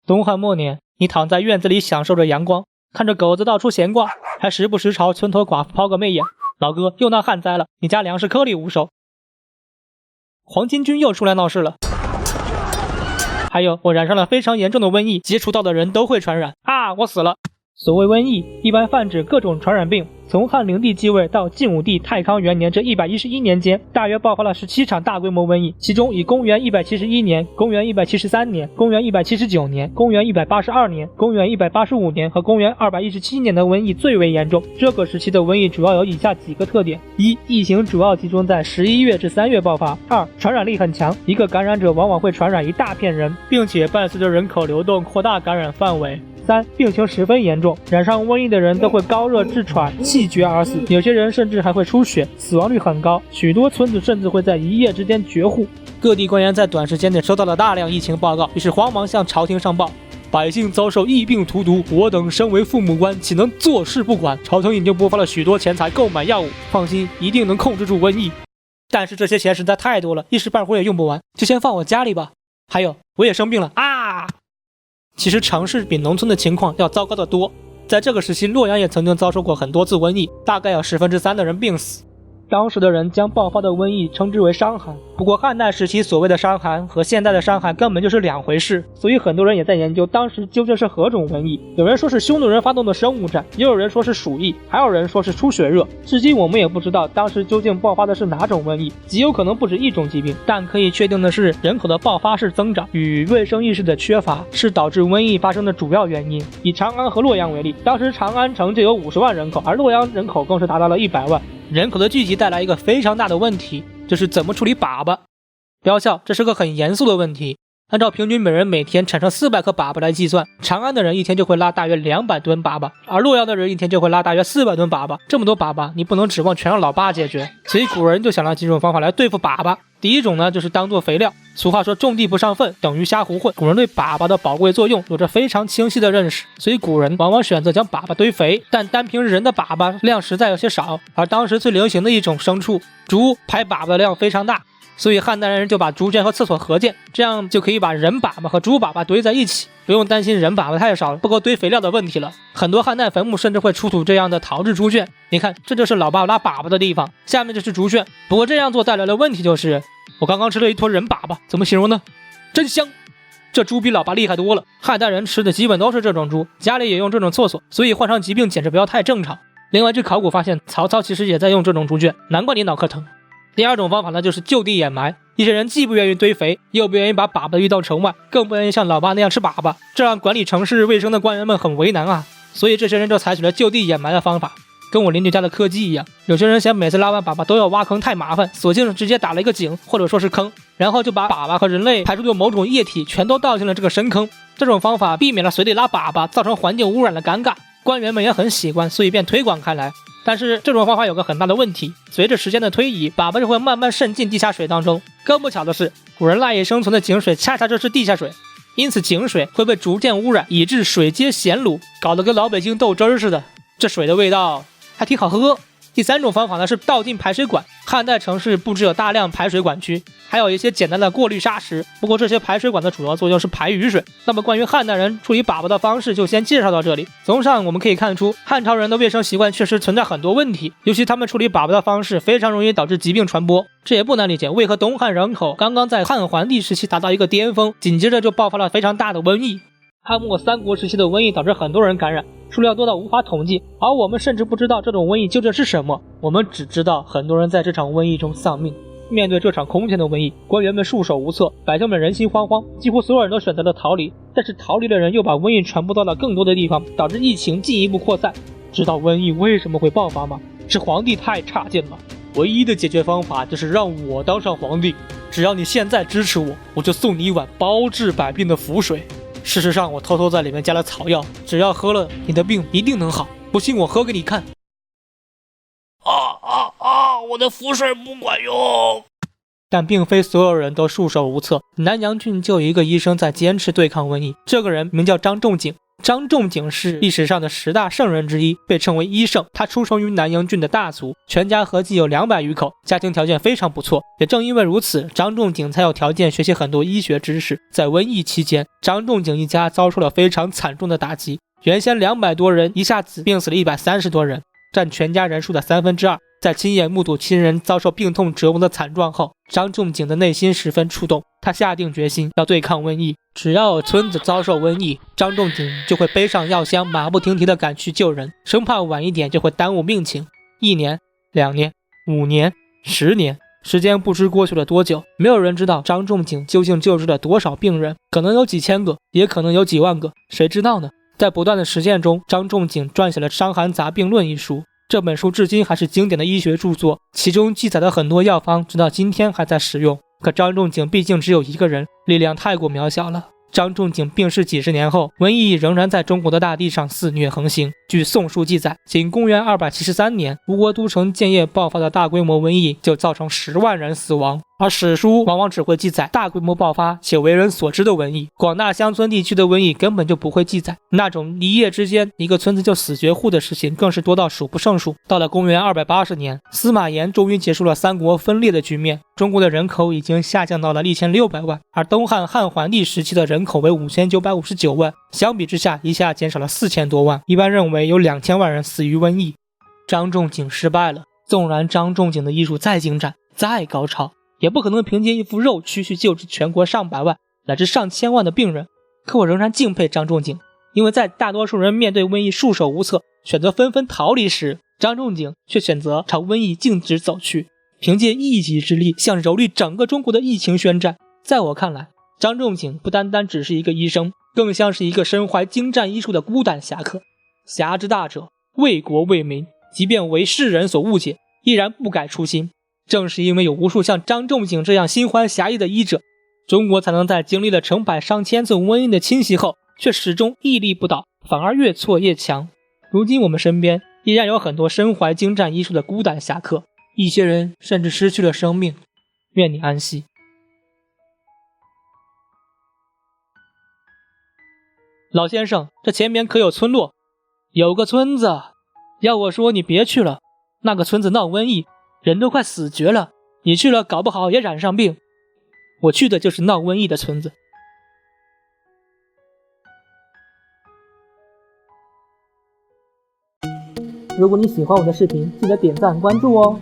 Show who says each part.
Speaker 1: 东汉末年，你躺在院子里享受着阳光，看着狗子到处闲逛，还时不时朝村头寡妇抛个媚眼。老哥，又闹旱灾了，你家粮食颗粒无收。黄巾军又出来闹事了。还有，我染上了非常严重的瘟疫，接触到的人都会传染啊！我死了。所谓瘟疫，一般泛指各种传染病。从汉灵帝继位到晋武帝太康元年这111年间，大约爆发了17场大规模瘟疫，其中以公元171年、公元173年、公元179年、公元182年、公元185年和公元217年的瘟疫最为严重。这个时期的瘟疫主要有以下几个特点：一、疫情主要集中在11月至3月爆发；二、传染力很强，一个感染者往往会传染一大片人，并且伴随着人口流动扩大感染范围。三、病情十分严重，染上瘟疫的人都会高热致喘、气绝而死，有些人甚至还会出血，死亡率很高，许多村子甚至会在一夜之间绝户。各地官员在短时间内收到了大量疫情报告，于是慌忙向朝廷上报，百姓遭受疫病荼毒，我等身为父母官，岂能坐视不管？朝廷已经拨发了许多钱财购买药物，放心，一定能控制住瘟疫。但是这些钱实在太多了，一时半会儿也用不完，就先放我家里吧。还有，我也生病了啊！其实城市比农村的情况要糟糕得多。在这个时期，洛阳也曾经遭受过很多次瘟疫，大概有3%的人病死。当时的人将爆发的瘟疫称之为伤寒，不过汉代时期所谓的伤寒和现代的伤寒根本就是两回事，所以很多人也在研究当时究竟是何种瘟疫。有人说是匈奴人发动的生物战，也有人说是鼠疫，还有人说是出血热。至今我们也不知道当时究竟爆发的是哪种瘟疫，极有可能不止一种疾病。但可以确定的是，人口的爆发式增长与卫生意识的缺乏是导致瘟疫发生的主要原因。以长安和洛阳为例，当时长安城就有50万人口，而洛阳人口更是达到了100万。人口的聚集带来一个非常大的问题，就是怎么处理粑粑。不要笑，这是个很严肃的问题。按照平均每人每天产生400颗粑粑来计算，长安的人一天就会拉大约200吨粑粑，而洛阳的人一天就会拉大约400吨粑粑。这么多粑粑，你不能指望全让老爸解决，所以古人就想了几种方法来对付粑粑。第一种呢，就是当做肥料。俗话说种地不上粪等于瞎胡混，古人对粑粑的宝贵作用有着非常清晰的认识，所以古人往往选择将粑粑堆肥。但单凭人的粑粑量实在有些少，而当时最流行的一种牲畜猪排粑粑的量非常大，所以汉代人就把猪圈和厕所合建，这样就可以把人粑粑和猪粑粑堆在一起，不用担心人粑粑太少不够堆肥料的问题了。很多汉代坟墓甚至会出土这样的陶制猪圈，你看，这就是老爸拉粑粑的地方，下面就是猪圈。不过这样做带来的问题就是，我刚刚吃了一坨人粑粑，怎么形容呢？真香！这猪比老爸厉害多了。汉代人吃的基本都是这种猪，家里也用这种厕所，所以患上疾病简直不要太正常。另外，据考古发现，曹操其实也在用这种猪圈，难怪你脑壳疼。第二种方法呢，就是就地掩埋。一些人既不愿意堆肥，又不愿意把粑粑运到城外，更不愿意像老爸那样吃粑粑，这让管理城市卫生的官员们很为难啊。所以这些人就采取了就地掩埋的方法，跟我邻居家的柯基一样。有些人嫌每次拉完粑粑都要挖坑太麻烦，索性直接打了一个井，或者说是坑，然后就把粑粑和人类排出的某种液体全都倒进了这个深坑。这种方法避免了随地拉粑粑造成环境污染的尴尬，官员们也很喜欢，所以便推广开来。但是这种方法有个很大的问题，随着时间的推移，粑粑就会慢慢渗进地下水当中。更不巧的是，古人赖以生存的井水恰恰就是地下水，因此井水会被逐渐污染，以致水皆咸卤，搞得跟老北京豆汁儿似的。这水的味道还挺好喝。第三种方法呢，是倒进排水管。汉代城市不只有大量排水管区，还有一些简单的过滤砂石。不过这些排水管的主要作用是排雨水。那么关于汉代人处理粑粑的方式就先介绍到这里。从上我们可以看出，汉朝人的卫生习惯确实存在很多问题，尤其他们处理粑粑的方式非常容易导致疾病传播。这也不难理解为何东汉人口刚刚在汉桓帝时期达到一个巅峰，紧接着就爆发了非常大的瘟疫。汉末三国时期的瘟疫导致很多人感染，数量多到无法统计，而我们甚至不知道这种瘟疫究竟是什么。我们只知道很多人在这场瘟疫中丧命。面对这场空前的瘟疫，官员们束手无策，百姓们人心惶惶，几乎所有人都选择了逃离。但是逃离的人又把瘟疫传播到了更多的地方，导致疫情进一步扩散。知道瘟疫为什么会爆发吗？是皇帝太差劲了。唯一的解决方法就是让我当上皇帝，只要你现在支持我，我就送你一碗包治百病的符水。事实上，我偷偷在里面加了草药，只要喝了，你的病一定能好。不信我喝给你看。我的符水不管用。但并非所有人都束手无策。南阳郡就有一个医生在坚持对抗瘟疫，这个人名叫张仲景。张仲景是历史上的10大圣人之一，被称为医圣。他出生于南阳郡的大族，全家合计有200余口，家庭条件非常不错。也正因为如此，张仲景才有条件学习很多医学知识。在瘟疫期间，张仲景一家遭受了非常惨重的打击，原先200多人一下子病死了130多人，占全家人数的2/3。在亲眼目睹亲人遭受病痛折磨的惨状后，张仲景的内心十分触动，他下定决心要对抗瘟疫。只要有村子遭受瘟疫，张仲景就会背上药箱，马不停蹄地赶去救人，生怕晚一点就会耽误病情。1年、2年、5年、10年，时间不知过去了多久，没有人知道张仲景究竟救治了多少病人，可能有几千个，也可能有几万个，谁知道呢？在不断的实践中，张仲景撰写了《伤寒杂病论》一书。这本书至今还是经典的医学著作，其中记载的很多药方直到今天还在使用。可张仲景毕竟只有一个人，力量太过渺小了。张仲景病逝几十年后，瘟疫仍然在中国的大地上肆虐横行。据《宋书》记载，仅公元273年，吴国都城建业爆发的大规模瘟疫就造成10万人死亡。而史书往往只会记载大规模爆发且为人所知的瘟疫，广大乡村地区的瘟疫根本就不会记载。那种一夜之间一个村子就死绝户的事情更是多到数不胜数。到了公元280年，司马炎终于结束了三国分裂的局面，中国的人口已经下降到了1600万，而东汉汉桓帝时期的人口为5959万，相比之下一下减少了4000多万，一般认为有2000万人死于瘟疫。张仲景失败了，纵然张仲景的医术再精湛再高超，也不可能凭借一副肉躯去救治全国上百万乃至上千万的病人。可我仍然敬佩张仲景，因为在大多数人面对瘟疫束手无策，选择纷纷逃离时，张仲景却选择朝瘟疫径直走去，凭借一己之力向蹂躏整个中国的疫情宣战。在我看来，张仲景不单单只是一个医生，更像是一个身怀精湛医术的孤胆侠客。侠之大者，为国为民，即便为世人所误解，依然不改初心。正是因为有无数像张仲景这样心怀侠义的医者，中国才能在经历了成百上千次瘟疫的侵袭后，却始终屹立不倒，反而越挫越强。如今我们身边依然有很多身怀精湛医术的孤胆侠客，一些人甚至失去了生命。愿你安息。老先生，这前面可有村落？有个村子，要我说你别去了，那个村子闹瘟疫，人都快死绝了，你去了搞不好也染上病。我去的就是闹瘟疫的村子。如果你喜欢我的视频，记得点赞关注哦。